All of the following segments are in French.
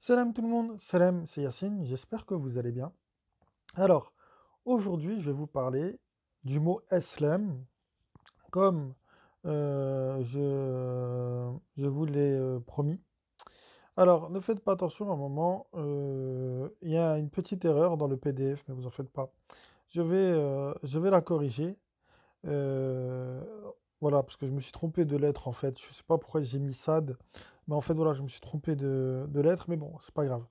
Salam tout le monde, salam, c'est Yacine, j'espère que vous allez bien. Alors, aujourd'hui, je vais vous parler du mot Islam, comme je vous l'ai promis. Alors, ne faites pas attention à un moment, il y a une petite erreur dans le PDF, mais vous en faites pas. Je vais la corriger. euh, voilà, parce que je me suis trompé de lettre en fait. Je sais pas pourquoi j'ai mis SAD, mais en fait, voilà, je me suis trompé de lettre, mais bon, c'est pas grave.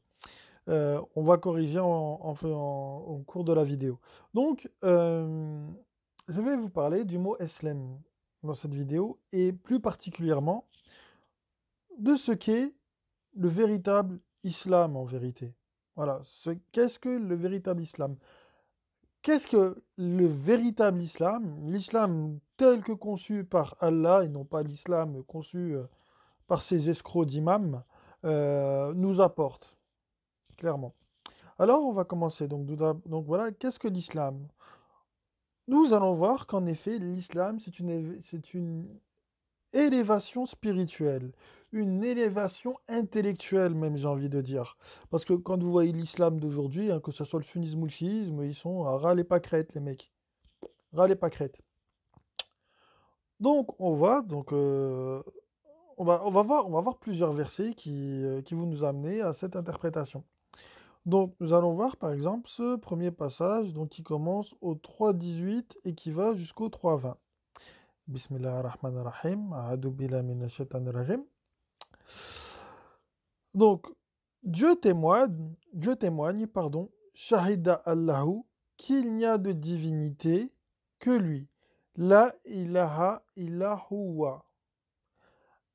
On va corriger au cours de la vidéo. Donc, je vais vous parler du mot Islam dans cette vidéo et plus particulièrement de ce qu'est le véritable islam en vérité. Voilà, qu'est-ce que le véritable islam? Qu'est-ce que le véritable islam? L'islam tel que conçu par Allah et non pas l'islam conçu par ces escrocs d'imams nous apporte, clairement. Alors, on va commencer. Donc voilà, qu'est-ce que l'islam? Nous allons voir qu'en effet, l'islam, c'est une élévation spirituelle, une élévation intellectuelle même, j'ai envie de dire. Parce que quand vous voyez l'islam d'aujourd'hui, hein, que ce soit le sunnisme ou le chiisme, ils sont à ras les pâquerettes, les mecs. Ras les pâquerettes. Donc, on va voir plusieurs versets qui vont nous amener à cette interprétation. Donc, nous allons voir par exemple ce premier passage donc, qui commence au 3,18 et qui va jusqu'au 3,20. Bismillahirrahmanirrahim. A'udhu billahi minash shaitanir rajim. Donc, Dieu témoigne, pardon, Shahida Allahu, qu'il n'y a de divinité que lui. La ilaha illa huwa.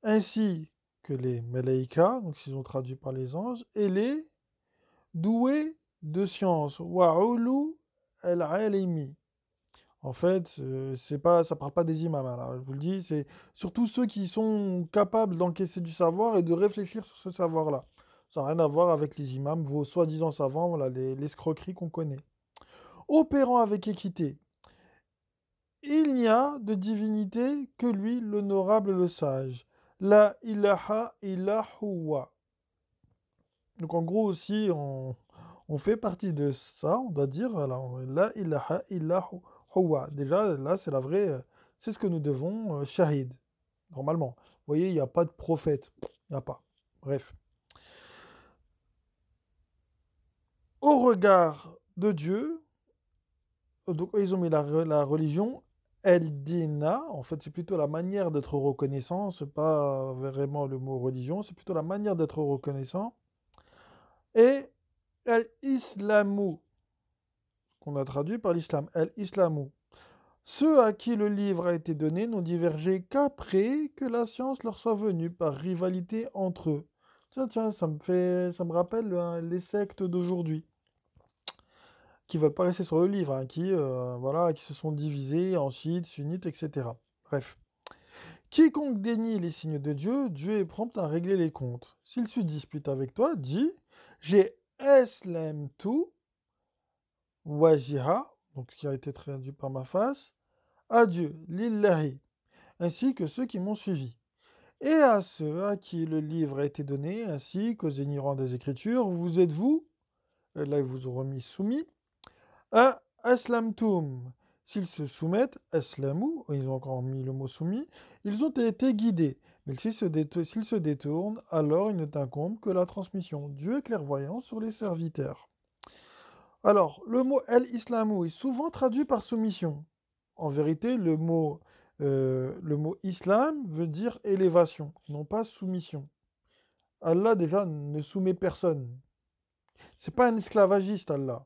Ainsi que les Malaïkas, donc ils ont traduit par les anges, et les doué de science. Wa'ulu al-alimi. En fait, c'est pas, ça parle pas des imams, hein, là, je vous le dis, c'est surtout ceux qui sont capables d'encaisser du savoir et de réfléchir sur ce savoir-là. Ça n'a rien à voir avec les imams, vos soi-disant savants, voilà, l'escroquerie qu'on connaît. Opérant avec équité, il n'y a de divinité que lui, l'honorable, le sage. La ilaha illa huwa. Donc en gros aussi, on fait partie de ça, on doit dire, alors, la ilaha illa huwa. Déjà, là, c'est la vraie, c'est ce que nous devons, shahid, normalement. Vous voyez, il n'y a pas de prophète, il n'y a pas. Bref. Au regard de Dieu, donc ils ont mis la religion, El Dina, en fait c'est plutôt la manière d'être reconnaissant, c'est pas vraiment le mot religion, c'est plutôt la manière d'être reconnaissant, et El Islamu, qu'on a traduit par l'islam, El-Islamu. Ceux à qui le livre a été donné n'ont divergé qu'après que la science leur soit venue par rivalité entre eux. Tiens, tiens, ça me rappelle hein, les sectes d'aujourd'hui, qui veulent pas rester sur le livre, hein, voilà, qui se sont divisés en chiites, sunnites, etc. Bref. Quiconque dénie les signes de Dieu, Dieu est prompt à régler les comptes. S'il se dispute avec toi, dis, j'ai tout wajiha, donc qui a été traduit par ma face, à Dieu, lillahi, ainsi que ceux qui m'ont suivi, et à ceux à qui le livre a été donné, ainsi qu'aux ignorants des Écritures, vous êtes-vous, et là ils vous ont remis soumis, à aslamtum. S'ils se soumettent, aslamu, ils ont encore mis le mot soumis, ils ont été guidés. Mais s'ils se détournent, alors il ne t'incombe que la transmission. Dieu est clairvoyant sur les serviteurs. Alors, le mot el-islamu est souvent traduit par soumission. En vérité, le mot islam veut dire élévation, non pas soumission. Allah déjà ne soumet personne. C'est pas un esclavagiste, Allah.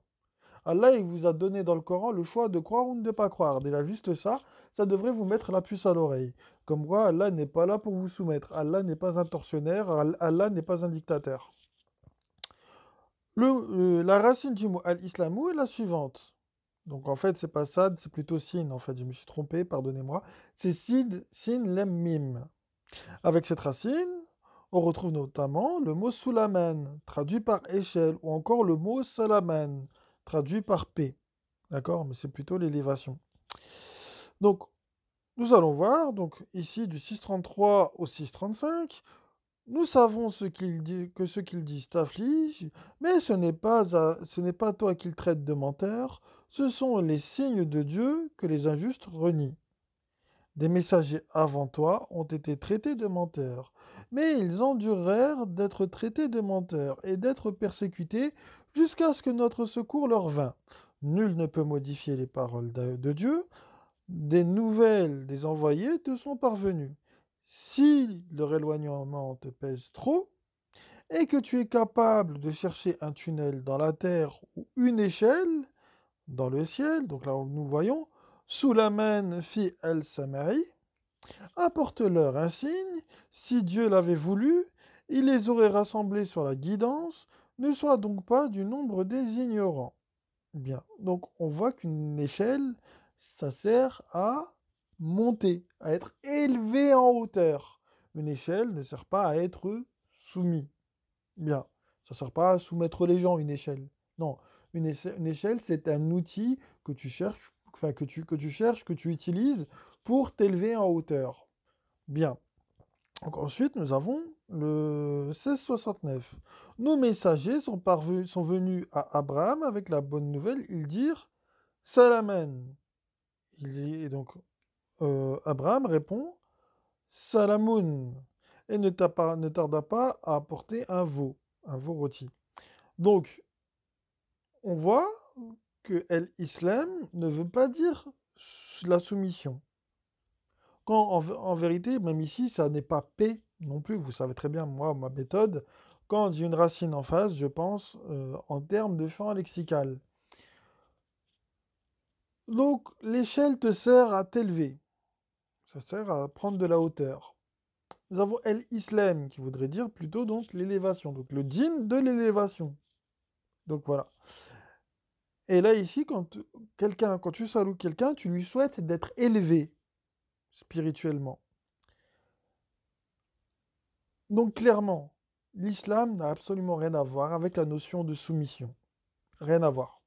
Allah, il vous a donné dans le Coran le choix de croire ou de ne pas croire. Déjà, juste ça, ça devrait vous mettre la puce à l'oreille. Comme quoi, Allah n'est pas là pour vous soumettre. Allah n'est pas un tortionnaire. Allah n'est pas un dictateur. La racine du mot al-islamu est la suivante. Donc en fait, c'est pas sad, c'est plutôt sin. En fait, je me suis trompé, pardonnez-moi. C'est sid, sin, lem, mim. Avec cette racine, on retrouve notamment le mot soulaman, traduit par échelle, ou encore le mot salaman, traduit par paix. D'accord? Mais c'est plutôt l'élévation. Donc, nous allons voir, donc ici du 633 au 635, Nous savons que ce qu'ils disent t'afflige, mais ce n'est pas toi qu'ils traitent de menteur, ce sont les signes de Dieu que les injustes renient. Des messagers avant toi ont été traités de menteurs, mais ils endurèrent d'être traités de menteurs et d'être persécutés jusqu'à ce que notre secours leur vînt. Nul ne peut modifier les paroles de Dieu. Des nouvelles des envoyés te sont parvenues. Si leur éloignement te pèse trop, et que tu es capable de chercher un tunnel dans la terre ou une échelle dans le ciel, donc là où nous voyons, sous la main fi el-Samaï, apporte-leur un signe, si Dieu l'avait voulu, il les aurait rassemblés sur la guidance, ne sois donc pas du nombre des ignorants. Bien, donc on voit qu'une échelle, ça sert à monter, à être élevé en hauteur. Une échelle ne sert pas à être soumis. Bien, ça ne sert pas à soumettre les gens, une échelle. Non, une échelle, c'est un outil que tu cherches, enfin que tu cherches, que tu utilises pour t'élever en hauteur. Bien. Donc ensuite, nous avons le 1669. Nos messagers sont venus à Abraham avec la bonne nouvelle. Ils dirent Salamen. Et donc, Abraham répond Salamoun. Et ne tarda pas à apporter un veau rôti. Donc, on voit que l'islam ne veut pas dire la soumission. Quand en vérité, même ici, ça n'est pas paix non plus. Vous savez très bien, moi, ma méthode, quand j'ai une racine en face, je pense en termes de champ lexical. Donc, l'échelle te sert à t'élever. Ça sert à prendre de la hauteur. Nous avons l'islam qui voudrait dire plutôt donc l'élévation. Donc, le dîn de l'élévation. Donc, voilà. Et là, ici, quand tu salues quelqu'un, tu lui souhaites d'être élevé spirituellement. Donc, clairement, l'islam n'a absolument rien à voir avec la notion de soumission. Rien à voir.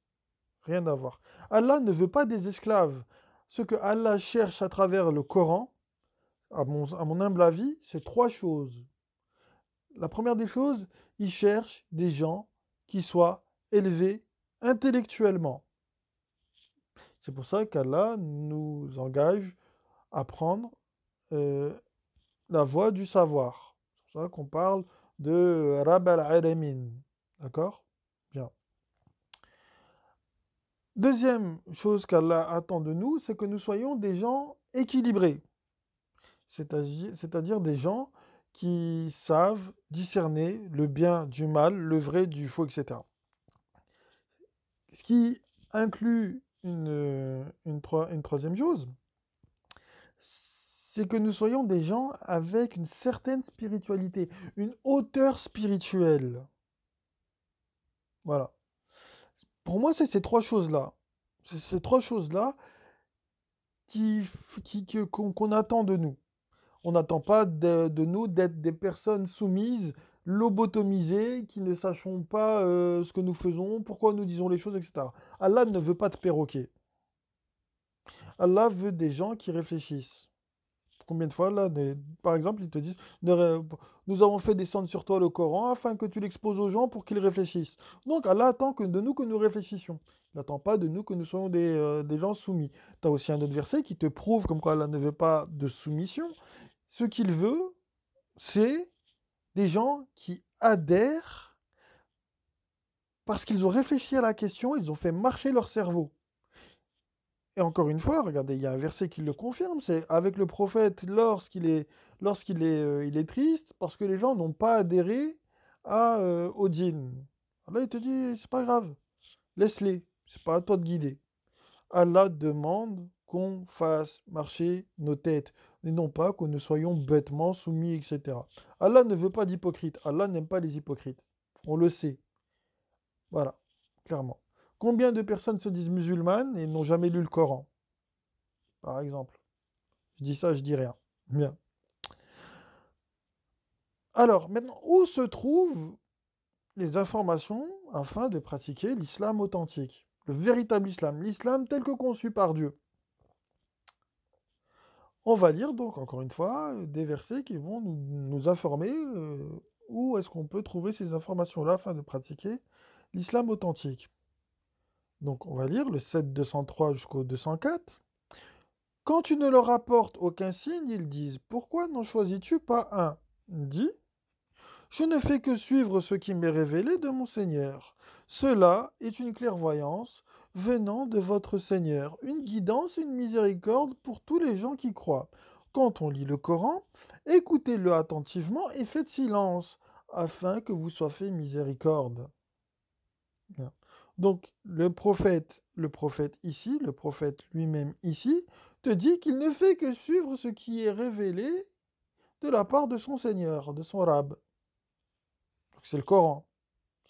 Rien à voir. Allah ne veut pas des esclaves. Ce que Allah cherche à travers le Coran, à mon humble avis, c'est trois choses. La première des choses, il cherche des gens qui soient élevés intellectuellement. C'est pour ça qu'Allah nous engage à prendre la voie du savoir. C'est pour ça qu'on parle de Rab al-Alamin. D'accord? Bien. Deuxième chose qu'Allah attend de nous, c'est que nous soyons des gens équilibrés. C'est-à-dire des gens qui savent discerner le bien du mal, le vrai du faux, etc. Ce qui inclut une troisième chose, c'est que nous soyons des gens avec une certaine spiritualité, une hauteur spirituelle. Voilà. Pour moi, c'est ces trois choses-là. C'est ces trois choses-là qu'on attend de nous. On n'attend pas de nous d'être des personnes soumises, lobotomisées, qui ne sachons pas ce que nous faisons, pourquoi nous disons les choses, etc. Allah ne veut pas de perroquets. Allah veut des gens qui réfléchissent. Combien de fois, là, par exemple, ils te disent, nous avons fait descendre sur toi le Coran afin que tu l'exposes aux gens pour qu'ils réfléchissent. Donc Allah attend de nous que nous réfléchissions. Il n'attend pas de nous que nous soyons des gens soumis. Tu as aussi un autre verset qui te prouve comme quoi Allah ne veut pas de soumission. Ce qu'il veut, c'est des gens qui adhèrent parce qu'ils ont réfléchi à la question, ils ont fait marcher leur cerveau. Et encore une fois, regardez, il y a un verset qui le confirme, c'est avec le prophète il est triste parce que les gens n'ont pas adhéré au djinn. Allah, il te dit, c'est pas grave, laisse-les, c'est pas à toi de guider. Allah demande qu'on fasse marcher nos têtes, et non pas que nous soyons bêtement soumis, etc. Allah ne veut pas d'hypocrites, Allah n'aime pas les hypocrites. On le sait. Voilà, clairement. Combien de personnes se disent musulmanes et n'ont jamais lu le Coran, par exemple? Je dis ça, je dis rien. Bien. Alors, maintenant, où se trouvent les informations afin de pratiquer l'islam authentique? Le véritable islam, l'islam tel que conçu par Dieu. On va lire donc, encore une fois, des versets qui vont nous informer où est-ce qu'on peut trouver ces informations-là afin de pratiquer l'islam authentique. Donc, on va lire le 7 203 jusqu'au 204. Quand tu ne leur apportes aucun signe, ils disent: Pourquoi n'en choisis-tu pas un? Dis: Je ne fais que suivre ce qui m'est révélé de mon Seigneur. Cela est une clairvoyance venant de votre Seigneur, une guidance, une miséricorde pour tous les gens qui croient. Quand on lit le Coran, écoutez-le attentivement et faites silence, afin que vous soyez fait miséricorde. Bien. Donc le prophète ici, le prophète lui-même ici, te dit qu'il ne fait que suivre ce qui est révélé de la part de son Seigneur, de son Rab. C'est le Coran.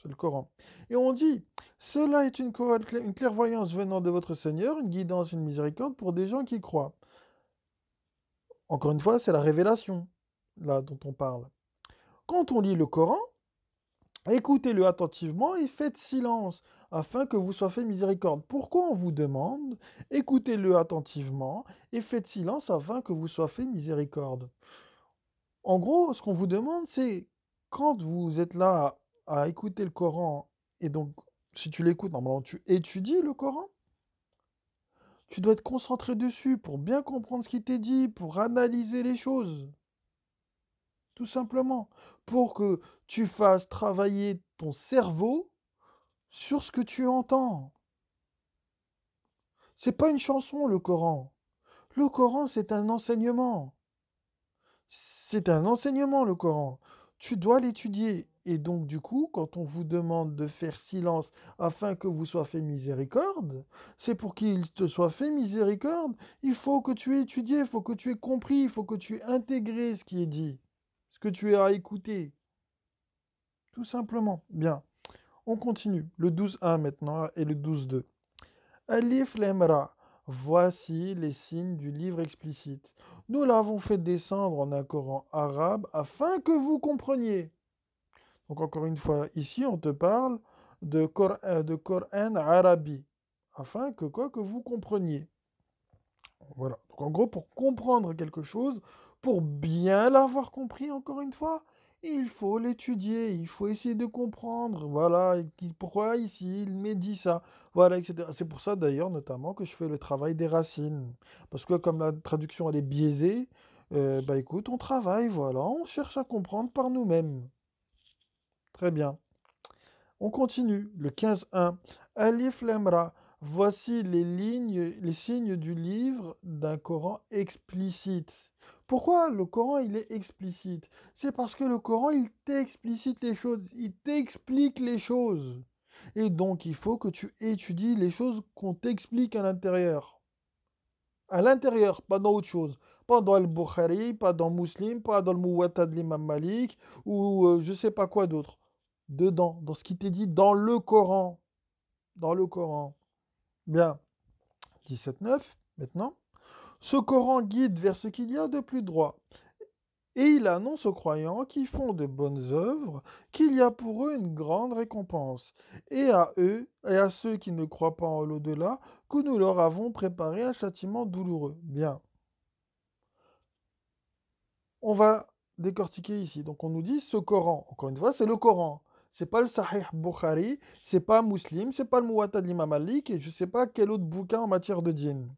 C'est le Coran. Et on dit, cela est une clairvoyance venant de votre Seigneur, une guidance, une miséricorde pour des gens qui croient. Encore une fois, c'est la révélation, là, dont on parle. Quand on lit le Coran, écoutez-le attentivement et faites silence, afin que vous soyez fait miséricorde. Pourquoi on vous demande, écoutez-le attentivement et faites silence, afin que vous soyez fait miséricorde? En gros, ce qu'on vous demande, c'est quand vous êtes là à écouter le Coran, et donc si tu l'écoutes, normalement tu étudies le Coran, tu dois être concentré dessus pour bien comprendre ce qui t'est dit, pour analyser les choses, tout simplement, pour que tu fasses travailler ton cerveau sur ce que tu entends. C'est pas une chanson, le Coran. Le Coran, c'est un enseignement. C'est un enseignement, le Coran. Tu dois l'étudier. Et donc, du coup, quand on vous demande de faire silence afin que vous soyez fait miséricorde, c'est pour qu'il te soit fait miséricorde. Il faut que tu aies étudié, il faut que tu aies compris, il faut que tu aies intégré ce qui est dit, ce que tu as écouté. Tout simplement. Bien. On continue. Le 12.1 maintenant et le 12.2. Alif Lemra. Voici les signes du livre explicite. Nous l'avons fait descendre en un Coran arabe afin que vous compreniez. Donc encore une fois, ici on te parle de Coran arabi, afin que quoi que vous compreniez. Voilà. Donc en gros, pour comprendre quelque chose, pour bien l'avoir compris, encore une fois, il faut l'étudier, il faut essayer de comprendre. Voilà, pourquoi ici il m'a dit ça, voilà, etc. C'est pour ça d'ailleurs, notamment, que je fais le travail des racines. Parce que comme la traduction elle est biaisée, bah écoute, on travaille, voilà, on cherche à comprendre par nous-mêmes. Très bien. On continue. Le 15.1. Alif Lemra. Voici les signes du livre d'un Coran explicite. Pourquoi le Coran il est explicite? C'est parce que le Coran il t'explicite les choses, il t'explique les choses. Et donc il faut que tu étudies les choses qu'on t'explique à l'intérieur. À l'intérieur, pas dans autre chose. Pas dans le Bukhari, pas dans Muslim, pas dans le Muwatta de l'imam Malik, ou je sais pas quoi d'autre. Dedans, dans ce qui t'est dit dans le Coran. Dans le Coran. Bien. 17.9, maintenant. Ce Coran guide vers ce qu'il y a de plus droit. Et il annonce aux croyants qui font de bonnes œuvres qu'il y a pour eux une grande récompense. Et à eux, et à ceux qui ne croient pas en l'au-delà, que nous leur avons préparé un châtiment douloureux. Bien. On va décortiquer ici. Donc on nous dit ce Coran, encore une fois, c'est le Coran. C'est pas le Sahih Bukhari, c'est pas Muslim, c'est pas le Muwatta de l'Imam Malik et je sais pas quel autre bouquin en matière de djinn.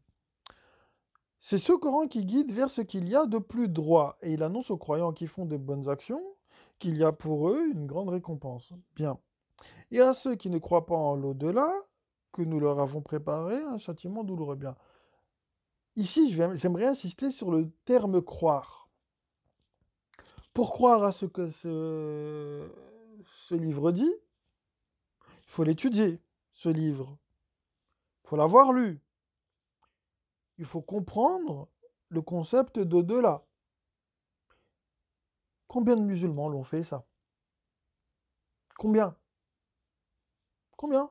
C'est ce Coran qui guide vers ce qu'il y a de plus droit et il annonce aux croyants qui font de bonnes actions qu'il y a pour eux une grande récompense. Bien. Et à ceux qui ne croient pas en l'au-delà, que nous leur avons préparé un châtiment douloureux. Bien. Ici, j'aimerais insister sur le terme croire. Pour croire à ce que ce livre dit, il faut l'étudier, ce livre. Il faut l'avoir lu. Il faut comprendre le concept d'au-delà. Combien de musulmans l'ont fait, ça? Combien? Combien?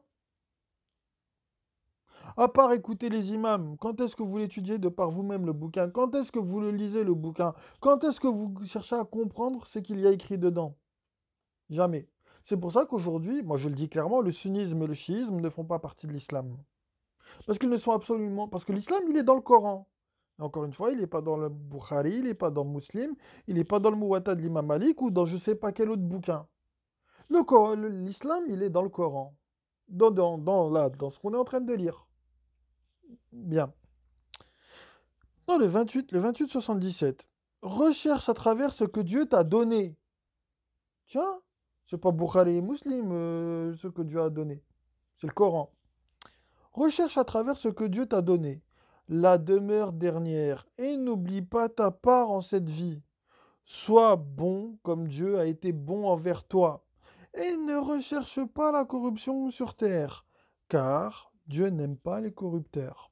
À part écouter les imams, quand est-ce que vous l'étudiez de par vous-même le bouquin? Quand est-ce que vous le lisez le bouquin? Quand est-ce que vous cherchez à comprendre ce qu'il y a écrit dedans? Jamais. C'est pour ça qu'aujourd'hui, moi je le dis clairement, le sunnisme et le chiisme ne font pas partie de l'islam. Parce qu'ils ne sont absolument. Parce que l'islam, il est dans le Coran. Encore une fois, il n'est pas dans le Bukhari, il n'est pas dans Muslim, il n'est pas dans le Muwatta de l'imam Malik ou dans je ne sais pas quel autre bouquin. L'islam, il est dans le Coran. Dans ce qu'on est en train de lire. Bien. Dans le 28-77. Recherche à travers ce que Dieu t'a donné. Tiens, c'est pas Bukhari et Muslim ce que Dieu a donné. C'est le Coran. Recherche à travers ce que Dieu t'a donné. La demeure dernière. Et n'oublie pas ta part en cette vie. Sois bon comme Dieu a été bon envers toi. Et ne recherche pas la corruption sur terre, car Dieu n'aime pas les corrupteurs.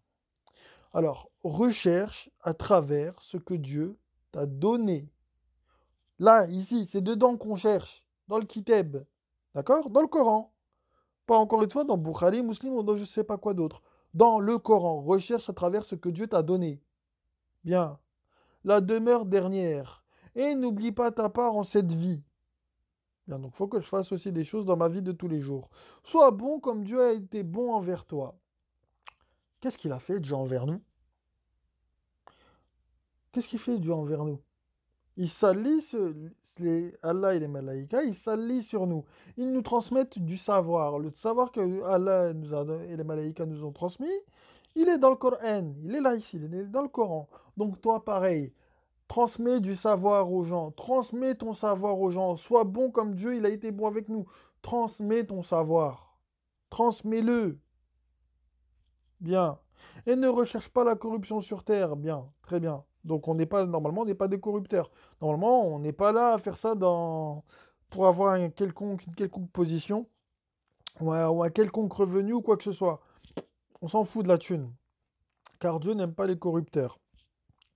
Alors, recherche à travers ce que Dieu t'a donné. Là, ici, c'est dedans qu'on cherche, dans le Kitab. D'accord? Dans le Coran. Pas encore une fois dans Bukhari, Muslim ou dans je ne sais pas quoi d'autre. Dans le Coran, recherche à travers ce que Dieu t'a donné. Bien. La demeure dernière. Et n'oublie pas ta part en cette vie. Bien, donc il faut que je fasse aussi des choses dans ma vie de tous les jours. Sois bon comme Dieu a été bon envers toi. Qu'est-ce qu'il a fait Dieu envers nous? Qu'est-ce qu'il fait Dieu envers nous? Il s'allie Allah et les malaïkas, ils s'allient sur nous. Ils nous transmettent du savoir. Le savoir que Allah et les malaïkas nous ont transmis, il est dans le Coran. Il est là ici, il est dans le Coran. Donc toi, pareil, transmets du savoir aux gens. Transmets ton savoir aux gens. Sois bon comme Dieu, il a été bon avec nous. Transmets ton savoir. Transmets-le. Bien. Et ne recherche pas la corruption sur terre. Bien. Très bien. Donc normalement, on n'est pas des corrupteurs. Normalement, on n'est pas là à faire ça pour avoir une quelconque position ou un quelconque revenu ou quoi que ce soit. On s'en fout de la thune. Car Dieu n'aime pas les corrupteurs.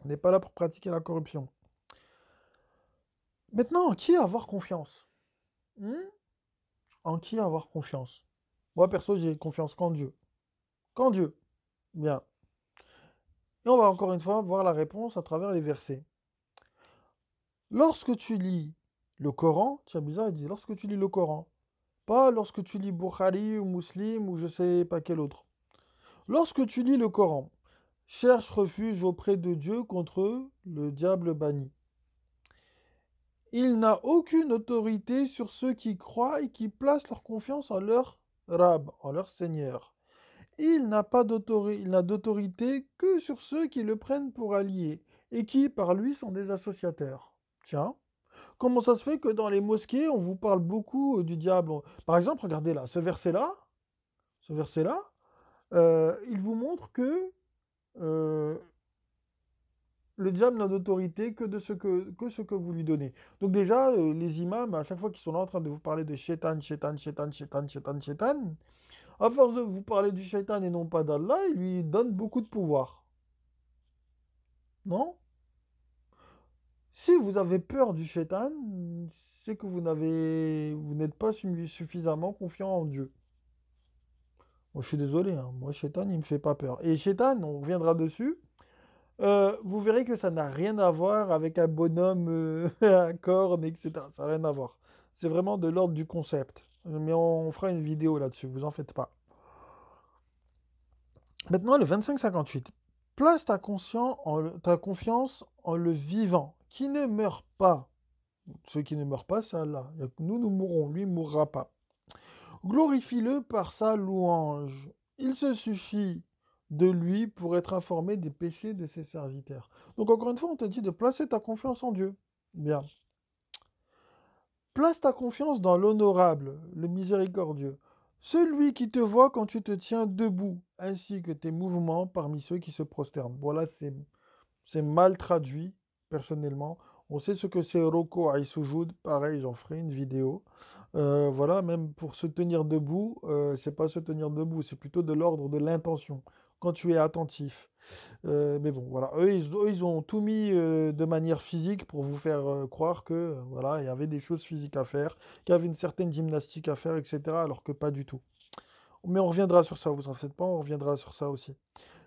On n'est pas là pour pratiquer la corruption. Maintenant, en qui avoir confiance? Hmm. En qui avoir confiance? Moi, perso, j'ai confiance qu'en Dieu. Qu'en Dieu. Bien. Et on va encore une fois voir la réponse à travers les versets. Lorsque tu lis le Coran, tiens bizarre, il dit lorsque tu lis le Coran, pas lorsque tu lis Bukhari ou Muslim ou je sais pas quel autre. Lorsque tu lis le Coran, cherche refuge auprès de Dieu contre le diable banni. Il n'a aucune autorité sur ceux qui croient et qui placent leur confiance en leur Rab, en leur Seigneur. Il n'a d'autorité que sur ceux qui le prennent pour allié et qui, par lui, sont des associateurs. Tiens, comment ça se fait que dans les mosquées, on vous parle beaucoup du diable? Par exemple, regardez là, ce verset-là, il vous montre que euh, le diable n'a d'autorité que ce que vous lui donnez. Donc déjà, les imams, à chaque fois qu'ils sont là en train de vous parler de shaitan, shaitan, shaitan, shaitan, shaitan, shaitan, à force de vous parler du shaitan et non pas d'Allah, il lui donne beaucoup de pouvoir. Non? Si vous avez peur du shaitan, c'est que vous n'êtes pas suffisamment confiant en Dieu. Moi, je suis désolé, hein, moi, shaitan, il me fait pas peur. Et shaitan, on reviendra dessus. Vous verrez que ça n'a rien à voir avec un bonhomme à cornes, etc. Ça n'a rien à voir. C'est vraiment de l'ordre du concept. Mais on fera une vidéo là-dessus, vous en faites pas. Maintenant, le 25-58. Place ta confiance en le vivant, qui ne meurt pas. Ceux qui ne meurent pas, c'est Allah. Nous, nous mourrons, lui ne mourra pas. Glorifie-le par sa louange. Il se suffit de lui pour être informé des péchés de ses serviteurs. Donc encore une fois, on te dit de placer ta confiance en Dieu. Bien. Place ta confiance dans l'honorable, le miséricordieux, celui qui te voit quand tu te tiens debout, ainsi que tes mouvements parmi ceux qui se prosternent. Voilà, c'est mal traduit, personnellement. On sait ce que c'est Roko et Sujud. Pareil, j'en ferai une vidéo. Voilà, même pour se tenir debout, c'est pas se tenir debout, c'est plutôt de l'ordre de l'intention, quand tu es attentif. Mais bon, voilà. Eux, ils ont tout mis de manière physique pour vous faire croire que, voilà, il y avait des choses physiques à faire, qu'il y avait une certaine gymnastique à faire, etc., alors que pas du tout. Mais on reviendra sur ça, vous en faites pas, on reviendra sur ça aussi.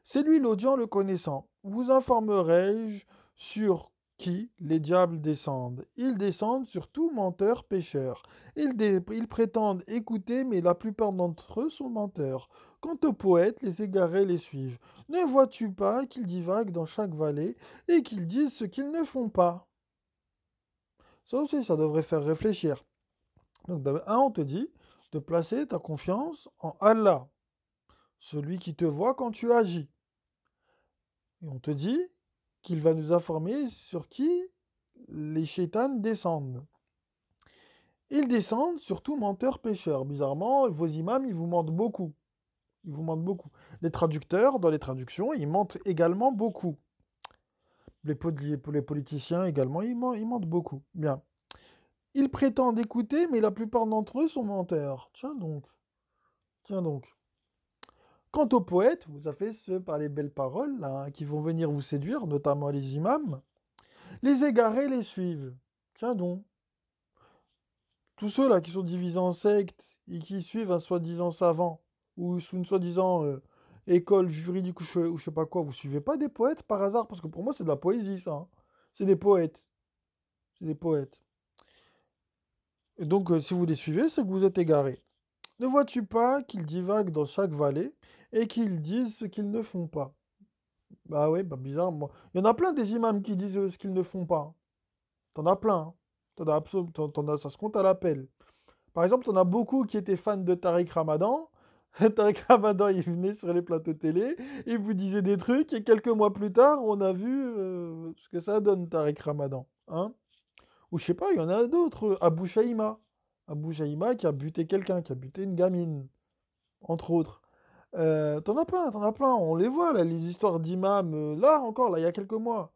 C'est lui l'audient, le connaissant. Vous informerai-je sur Qui? Les diables descendent. Ils descendent sur tout menteur pécheur. Ils prétendent écouter, mais la plupart d'entre eux sont menteurs. Quant aux poètes, les égarés les suivent. Ne vois-tu pas qu'ils divaguent dans chaque vallée et qu'ils disent ce qu'ils ne font pas? Ça aussi, ça devrait faire réfléchir. Donc, on te dit de placer ta confiance en Allah, celui qui te voit quand tu agis. Et on te dit qu'il va nous informer sur qui les chétanes descendent. Ils descendent sur tout menteur pécheur. Bizarrement, vos imams, ils vous mentent beaucoup. Ils vous mentent beaucoup. Les traducteurs, dans les traductions, ils mentent également beaucoup. Les politiciens également, ils mentent beaucoup. Bien. Ils prétendent écouter, mais la plupart d'entre eux sont menteurs. Tiens donc. Tiens donc. Quant aux poètes, vous savez, ceux par les belles paroles, là, qui vont venir vous séduire, notamment les imams, les égarés les suivent. Tiens donc. Tous ceux-là qui sont divisés en sectes et qui suivent un soi-disant savant ou sous une soi-disant école juridique ou je sais pas quoi, vous suivez pas des poètes par hasard? Parce que pour moi, c'est de la poésie, ça, hein. C'est des poètes. C'est des poètes. Et donc, si vous les suivez, c'est que vous êtes égarés. Ne vois-tu pas qu'ils divaguent dans chaque vallée et qu'ils disent ce qu'ils ne font pas? Bah oui, bah bizarre, moi. Il y en a plein des imams qui disent ce qu'ils ne font pas, hein. T'en as plein, hein. Ça se compte à l'appel. Par exemple, t'en as beaucoup qui étaient fans de Tariq Ramadan. Tariq Ramadan, il venait sur les plateaux télé, il vous disait des trucs, et quelques mois plus tard, on a vu ce que ça donne, Tariq Ramadan. Hein. Ou je sais pas, il y en a d'autres. Abou Shaïma. Abou Shaïma qui a buté quelqu'un, qui a buté une gamine, entre autres. T'en as plein. On les voit, là, les histoires d'imams. Là, encore, là, il y a quelques mois.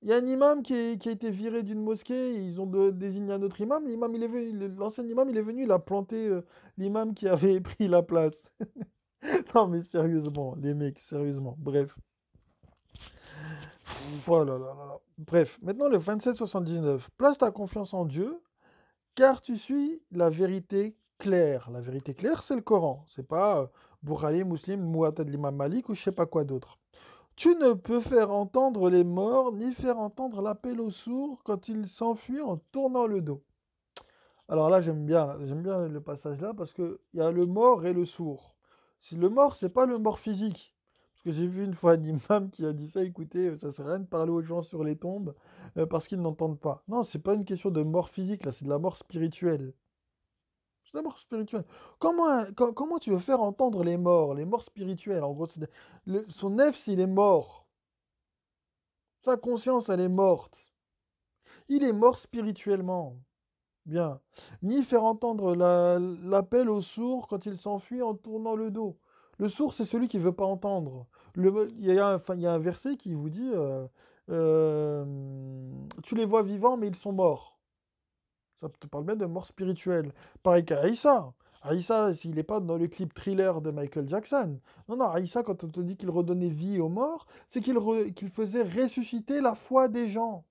Il y a un imam qui a été viré d'une mosquée, ils ont désigné un autre imam. L'imam, il est venu, l'ancien imam, il est venu, il a planté l'imam qui avait pris la place. Non, mais sérieusement, les mecs, sérieusement. Bref. Oh là là là là. Bref, maintenant le 2779. Place ta confiance en Dieu, car tu suis la vérité claire. La vérité claire, c'est le Coran. C'est pas Boukhari, Muslim, Muwatta de l'imam Malik ou je sais pas quoi d'autre. Tu ne peux faire entendre les morts, ni faire entendre l'appel aux sourds quand ils s'enfuient en tournant le dos. Alors là, j'aime bien le passage là parce que il y a le mort et le sourd. Si le mort, c'est pas le mort physique. Parce que j'ai vu une fois un imam qui a dit ça, écoutez, ça sert à rien de parler aux gens sur les tombes parce qu'ils n'entendent pas. Non, c'est pas une question de mort physique là, c'est de la mort spirituelle. C'est de la mort spirituelle. Comment tu veux faire entendre les morts spirituelles? En gros, son nefs, il est mort. Sa conscience, elle est morte. Il est mort spirituellement. Bien. Ni faire entendre l'appel au sourd quand il s'enfuit en tournant le dos. Le sourd, c'est celui qui ne veut pas entendre. Il y a un verset qui vous dit tu les vois vivants, mais ils sont morts. Ça te parle bien de mort spirituelle. Pareil qu'Aïssa. Aïssa, s'il n'est pas dans le clip Thriller de Michael Jackson. Non, non, Aïssa, quand on te dit qu'il redonnait vie aux morts, c'est qu'il faisait ressusciter la foi des gens.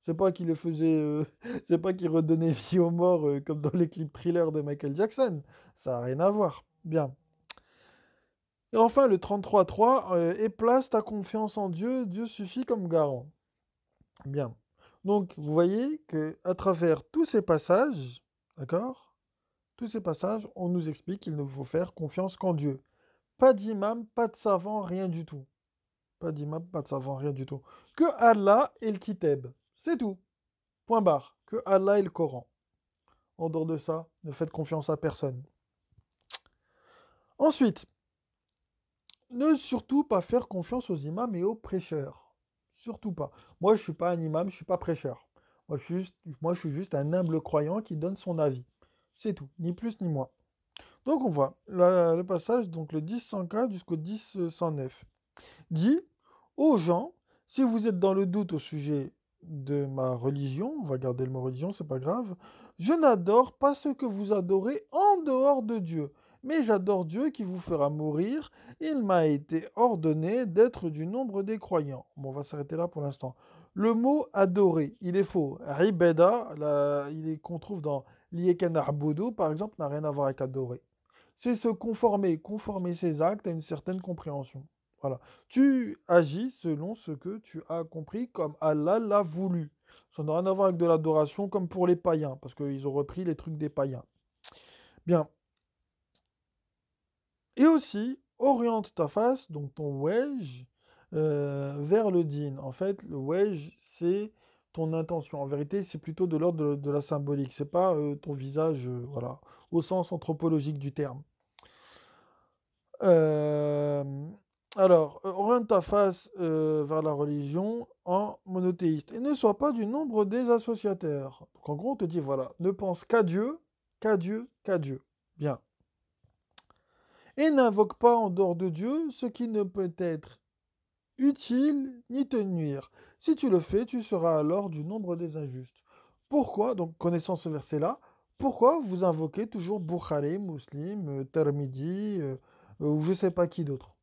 C'est pas qu'il le faisait, c'est pas qu'il redonnait vie aux morts comme dans les clips Thriller de Michael Jackson. Ça n'a rien à voir. Bien. Et enfin, le 33.3, et place ta confiance en Dieu, Dieu suffit comme garant. Bien. Donc, vous voyez que à travers tous ces passages, d'accord? Tous ces passages, on nous explique qu'il ne faut faire confiance qu'en Dieu. Pas d'imam, pas de savant, rien du tout. Pas d'imam, pas de savant, rien du tout. Que Allah et le Kitab. C'est tout. Point barre. Que Allah et le Coran. En dehors de ça, ne faites confiance à personne. Ensuite, ne surtout pas faire confiance aux imams et aux prêcheurs. Surtout pas. Moi, je suis pas un imam, je suis pas prêcheur. Moi, je suis juste un humble croyant qui donne son avis. C'est tout, ni plus ni moins. Donc on voit le passage, donc le 10.104 jusqu'au 10.109. Dit aux gens, si vous êtes dans le doute au sujet de ma religion, on va garder le mot religion, c'est pas grave, je n'adore pas ce que vous adorez en dehors de Dieu, mais j'adore Dieu qui vous fera mourir. Il m'a été ordonné d'être du nombre des croyants. Bon, on va s'arrêter là pour l'instant. Le mot adorer, il est faux. Ibada, qu'on trouve dans l'Iyaka Na'budu, par exemple, n'a rien à voir avec adorer. C'est se conformer ses actes à une certaine compréhension. Voilà. Tu agis selon ce que tu as compris comme Allah l'a voulu. Ça n'a rien à voir avec de l'adoration comme pour les païens, parce qu'ils ont repris les trucs des païens. Bien. Et aussi, oriente ta face, donc ton wejh, vers le dîn. En fait, le wejh, c'est ton intention. En vérité, c'est plutôt de l'ordre de la symbolique. C'est pas ton visage, voilà, au sens anthropologique du terme. Euh, alors, oriente ta face vers la religion en monothéiste. Et ne sois pas du nombre des associateurs. Donc, en gros, on te dit, voilà, ne pense qu'à Dieu, qu'à Dieu, qu'à Dieu. Bien. Et n'invoque pas en dehors de Dieu ce qui ne peut être utile ni te nuire. Si tu le fais, tu seras alors du nombre des injustes. Pourquoi, donc connaissant ce verset-là, pourquoi vous invoquez toujours Bukhari, Muslim, Tirmidhi, ou je ne sais pas qui d'autre?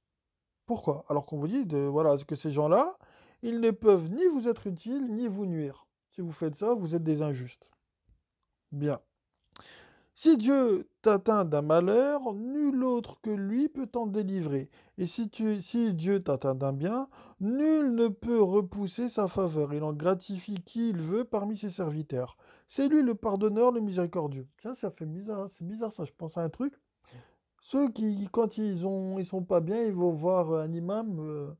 Pourquoi? Alors qu'on vous dit voilà, que ces gens-là, ils ne peuvent ni vous être utiles, ni vous nuire. Si vous faites ça, vous êtes des injustes. Bien. Si Dieu t'atteint d'un malheur, nul autre que lui peut t'en délivrer. Et si Dieu t'atteint d'un bien, nul ne peut repousser sa faveur. Il en gratifie qui il veut parmi ses serviteurs. C'est lui le pardonneur, le miséricordieux. Tiens, ça fait bizarre, c'est bizarre ça. Je pense à un truc. Ceux qui, quand ils sont pas bien, ils vont voir un imam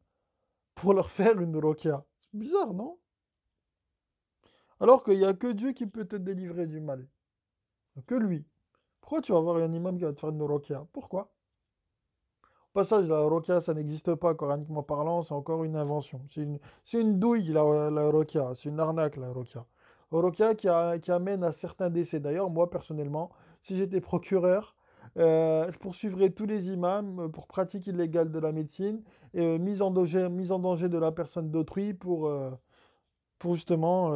pour leur faire une rokia. C'est bizarre, non? Alors qu'il n'y a que Dieu qui peut te délivrer du mal. Que lui. Pourquoi tu vas voir un imam qui va te faire une rokia? Pourquoi? Au passage, la rokia, ça n'existe pas, coraniquement parlant, c'est encore une invention. C'est une douille, la rokia. C'est une arnaque, la rokia. Rokia qui amène à certains décès. D'ailleurs, moi, personnellement, si j'étais procureur, je poursuivrais tous les imams pour pratique illégale de la médecine et mise en danger de la personne d'autrui pour justement,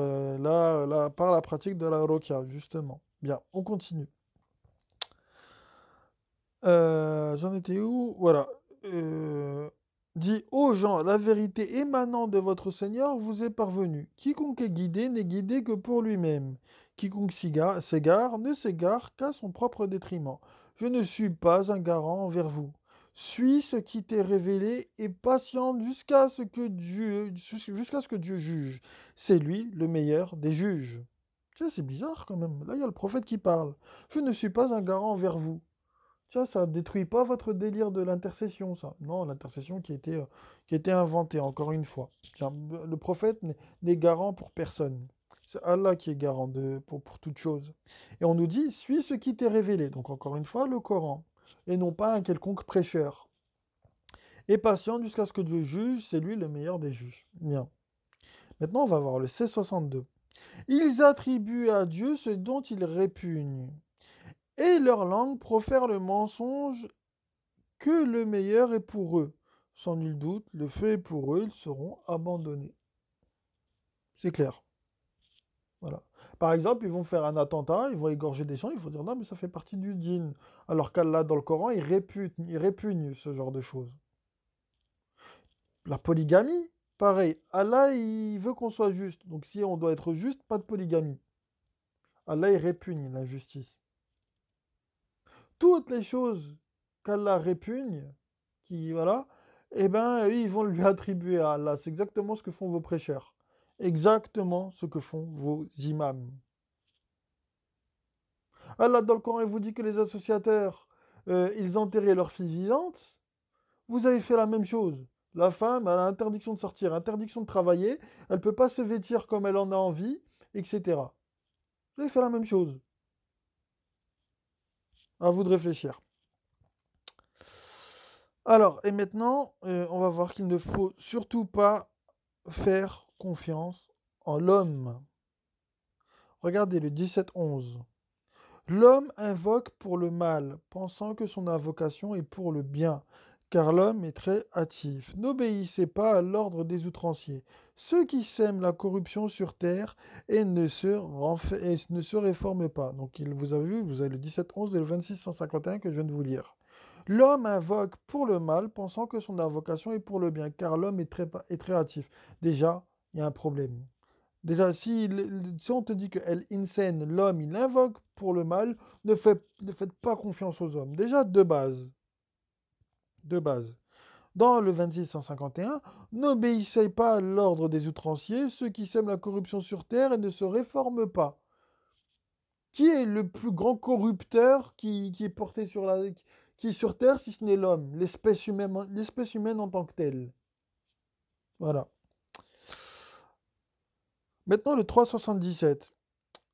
par la pratique de la rokia, justement. Bien, on continue. J'en étais où? Voilà. Euh, Dit aux gens, la vérité émanant de votre Seigneur vous est parvenue. Quiconque est guidé n'est guidé que pour lui-même. Quiconque s'égare ne s'égare qu'à son propre détriment. Je ne suis pas un garant envers vous. Suis ce qui t'est révélé et patiente jusqu'à ce que Dieu juge. C'est lui le meilleur des juges. Tiens, c'est bizarre quand même. Là, il y a le prophète qui parle. Je ne suis pas un garant envers vous. Tiens, ça détruit pas votre délire de l'intercession, ça. Non, l'intercession qui a été inventée, encore une fois. Tiens, le prophète n'est garant pour personne. C'est Allah qui est garant pour toute chose. Et on nous dit, suis ce qui t'est révélé. Donc, encore une fois, le Coran. Et non pas un quelconque prêcheur. Et patiente jusqu'à ce que Dieu juge, c'est lui le meilleur des juges. Bien. Maintenant, on va voir le C62. Ils attribuent à Dieu ce dont ils répugnent. Et leur langue profère le mensonge que le meilleur est pour eux. Sans nul doute, le feu est pour eux, ils seront abandonnés. C'est clair. Voilà. Par exemple, ils vont faire un attentat, ils vont égorger des gens, il faut dire non, mais ça fait partie du djinn. Alors qu'Allah, dans le Coran, il répugne ce genre de choses. La polygamie, pareil. Allah, il veut qu'on soit juste. Donc si on doit être juste, pas de polygamie. Allah, il répugne l'injustice. Toutes les choses qu'Allah répugne, voilà, eh ben, ils vont lui attribuer à Allah. C'est exactement ce que font vos prêcheurs. Exactement ce que font vos imams. Allah, dans le Coran, il vous dit que les associateurs, ils enterraient leur fille vivante. Vous avez fait la même chose. La femme, elle a interdiction de sortir, interdiction de travailler, elle ne peut pas se vêtir comme elle en a envie, etc. Vous avez fait la même chose. À vous de réfléchir. Alors, et maintenant, on va voir qu'il ne faut surtout pas faire confiance en l'homme. Regardez le 17-11. L'homme invoque pour le mal, pensant que son invocation est pour le bien, car l'homme est très hâtif. N'obéissez pas à l'ordre des outranciers, ceux qui sèment la corruption sur terre et ne se réforment pas. Donc vous avez vu, vous avez le 17-11 et le 26-151 que je viens de vous lire. L'homme invoque pour le mal, pensant que son invocation est pour le bien, car l'homme est très hâtif. Déjà, il y a un problème. Déjà, si on te dit que El Insen, l'homme, il invoque pour le mal, ne faites pas confiance aux hommes. Déjà, de base. De base. Dans le 2651, n'obéissez pas à l'ordre des outranciers, ceux qui sèment la corruption sur terre et ne se réforment pas. Qui est le plus grand corrupteur qui est porté qui est sur terre si ce n'est l'homme, l'espèce humaine en tant que telle. Voilà. Maintenant le 377.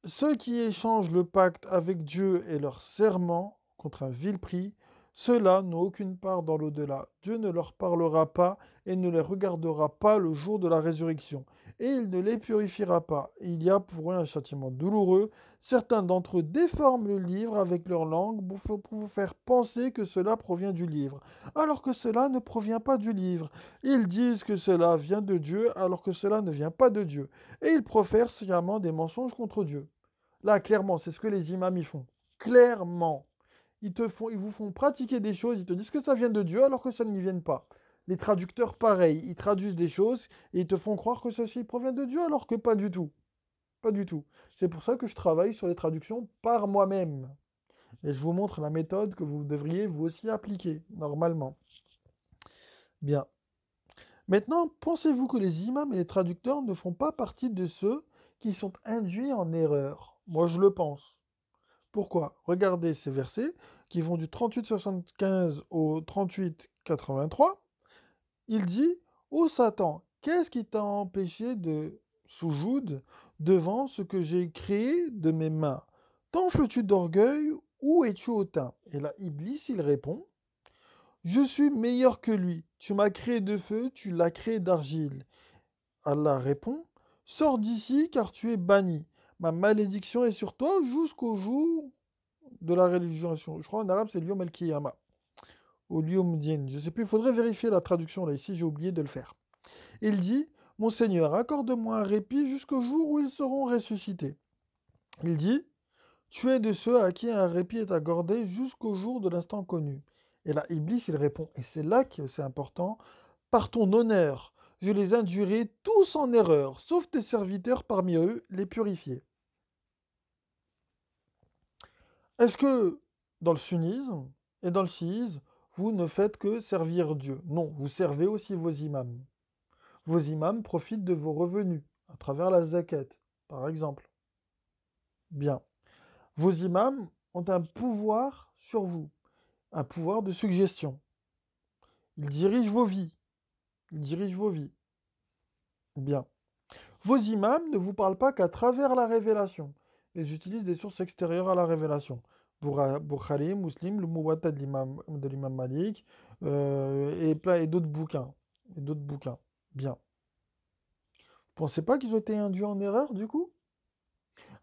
Ceux qui échangent le pacte avec Dieu et leur serment contre un vil prix, ceux-là n'ont aucune part dans l'au-delà. Dieu ne leur parlera pas et ne les regardera pas le jour de la résurrection, et il ne les purifiera pas. Il y a pour eux un châtiment douloureux. Certains d'entre eux déforment le livre avec leur langue pour vous faire penser que cela provient du livre, alors que cela ne provient pas du livre. Ils disent que cela vient de Dieu, alors que cela ne vient pas de Dieu, et ils profèrent sciemment des mensonges contre Dieu. Là, clairement, c'est ce que les imams y font. Clairement. Ils vous font pratiquer des choses, ils te disent que ça vient de Dieu alors que ça n'y vient pas. Les traducteurs, pareil, ils traduisent des choses et ils te font croire que ceci provient de Dieu alors que pas du tout. Pas du tout. C'est pour ça que je travaille sur les traductions par moi-même. Et je vous montre la méthode que vous devriez vous aussi appliquer, normalement. Bien. Maintenant, pensez-vous que les imams et les traducteurs ne font pas partie de ceux qui sont induits en erreur? Moi, je le pense. Pourquoi? Regardez ces versets qui vont du 38,75 au 38,83. Il dit: Ô Satan, qu'est-ce qui t'a empêché de soujoud devant ce que j'ai créé de mes mains? T'enfles-tu d'orgueil ou es-tu hautain? Et là, Iblis, il répond: Je suis meilleur que lui. Tu m'as créé de feu, tu l'as créé d'argile. Allah répond: Sors d'ici car tu es banni. Ma malédiction est sur toi jusqu'au jour de la religion. Je crois en arabe c'est Liyom el-Kiyama ou Liyom Din. Je sais plus, il faudrait vérifier la traduction là ici, j'ai oublié de le faire. Il dit: Mon Seigneur, accorde-moi un répit jusqu'au jour où ils seront ressuscités. Il dit: Tu es de ceux à qui un répit est accordé jusqu'au jour de l'instant connu. Et là, Iblis, il répond, et c'est là que c'est important: Par ton honneur, je les induirai tous en erreur, sauf tes serviteurs parmi eux, les purifiés. Est-ce que dans le sunnisme et dans le chiisme, vous ne faites que servir Dieu? Non, vous servez aussi vos imams. Vos imams profitent de vos revenus à travers la zakat, par exemple. Bien. Vos imams ont un pouvoir sur vous, un pouvoir de suggestion. Ils dirigent vos vies. Ils dirigent vos vies. Bien. Vos imams ne vous parlent pas qu'à travers la révélation. Ils utilisent des sources extérieures à la révélation. Bukhari, Muslim, le Muwatta de l'imam Malik, et d'autres bouquins. Et d'autres bouquins. Bien. Vous pensez pas qu'ils ont été induits en erreur, du coup?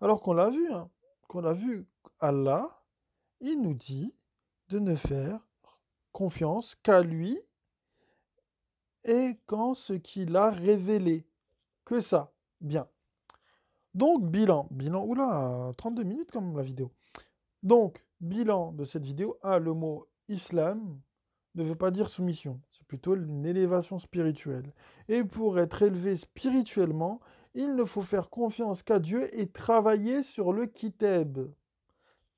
Alors qu'on l'a vu, hein, qu'on l'a vu, Allah, il nous dit de ne faire confiance qu'à lui et qu'en ce qu'il a révélé. Que ça. Bien. Donc, bilan. Bilan, oula, 32 minutes comme la vidéo. Donc, bilan de cette vidéo. Le mot islam ne veut pas dire soumission. C'est plutôt une élévation spirituelle. Et pour être élevé spirituellement, il ne faut faire confiance qu'à Dieu et travailler sur le kitab.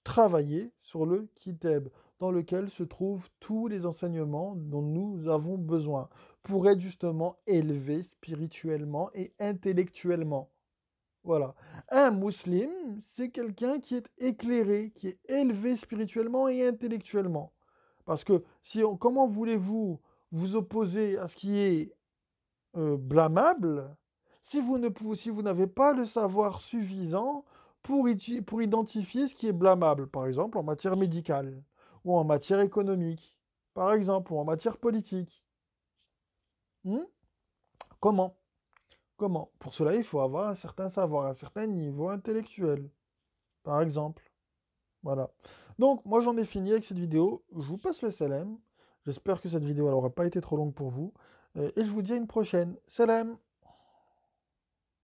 Travailler sur le kitab, dans lequel se trouvent tous les enseignements dont nous avons besoin pour être justement élevé spirituellement et intellectuellement. Voilà. Un musulman, c'est quelqu'un qui est éclairé, qui est élevé spirituellement et intellectuellement. Parce que comment voulez-vous vous opposer à ce qui est blâmable si vous n'avez pas le savoir suffisant pour identifier ce qui est blâmable, par exemple en matière médicale, ou en matière économique, par exemple, ou en matière politique. Hmm. Comment? Comment? Pour cela, il faut avoir un certain savoir, un certain niveau intellectuel, par exemple. Voilà. Donc, moi, j'en ai fini avec cette vidéo. Je vous passe le salam. J'espère que cette vidéo n'aura pas été trop longue pour vous. Et je vous dis à une prochaine. Salam!